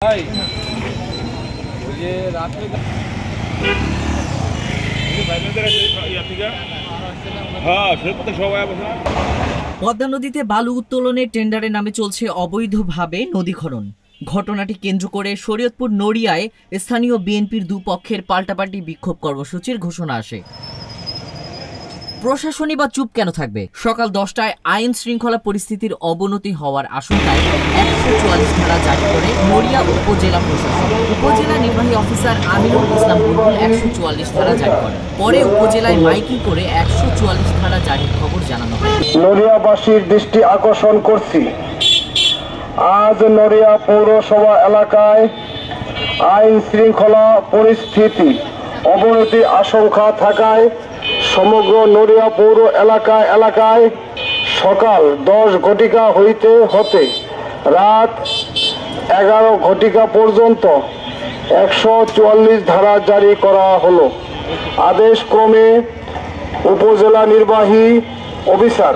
ভাই ওই যে রাত্রে পদ্মা নদীতে বালু উত্তোলনের টেন্ডারের নামে চলছে অবৈধভাবে নদী খনন। ঘটনাটি কেন্দ্র করে শরীয়তপুর নড়িয়ায় স্থানীয় বিএনপির দুপক্ষের পাল্টাপাল্টি বিক্ষোভ কর্মসূচির ঘোষণা আসে। প্রশাসনই বা চুপ কেন থাকবে? সকাল 10টায় আইন শৃঙ্খলা পরিস্থিতির অবনতি হওয়ার আশঙ্কায় 144 ধারা জারি করে নড়িয়া উপজেলা প্রশাসন। উপজেলা নির্বাহী অফিসার আমিনুল ইসলাম বুলবুল 144 ধারা জারি করেন। পরে উপজেলায় মাইকিং করে 144 ধারা জারির খবর জানানো হয়। নড়িয়াবাসীর দৃষ্টি আকর্ষণ করছি, আজ নড়িয়া পৌরসভা এলাকায় আইন শৃঙ্খলা পরিস্থিতি অবনতির আশঙ্কা থাকায় সমগ্র নড়িয়া পৌর এলাকায় সকাল 10 ঘটিকা হতে রাত 11 ঘটিকা পর্যন্ত 144 ধারা জারি করা হলো। আদেশ ক্রমে উপজেলা নির্বাহী অফিসার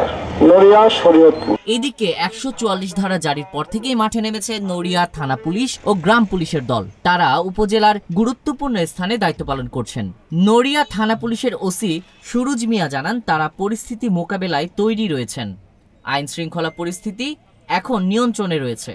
নড়িয়া শরীয়তপুর। এদিকে 144 ধারা জারির পর থেকেই মাঠে নেমেছে নড়িয়া থানা পুলিশ ও গ্রাম পুলিশের দল। তারা উপজেলার গুরুত্বপূর্ণ স্থানে দায়িত্ব পালন করছেন। নড়িয়া থানা পুলিশের ওসি সুরুজ মিয়া জানান, তারা পরিস্থিতি মোকাবেলায় তৈরি রয়েছেন। আইন শৃঙ্খলা পরিস্থিতি এখন নিয়ন্ত্রণে রয়েছে।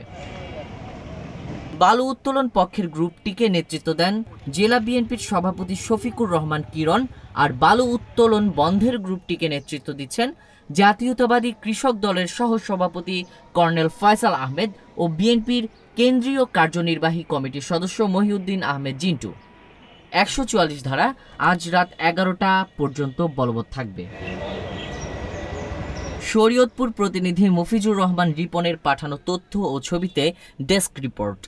বালু উত্তোলন পক্ষের গ্রুপটিকে নেতৃত্ব দেন জেলা বিএনপির সভাপতি শফিকুর রহমান কিরণ, আর বালু উত্তোলন বন্ধের গ্রুপটিকে নেতৃত্ব দিচ্ছেন জাতীয়তাবাদী কৃষক দলের সহ সভাপতি কর্নেল ফয়সাল আহমেদ ও বিএনপির কেন্দ্রীয় কার্যনির্বাহী কমিটির সদস্য মহিউদ্দিন আহমেদ জিন্টু। 144 ধারা আজ রাত 11টা পর্যন্ত বলবৎ থাকবে। শরীয়তপুর প্রতিনিধি মফিজুর রহমান রিপনের পাঠানো তথ্য ও ছবিতে ডেস্ক রিপোর্ট।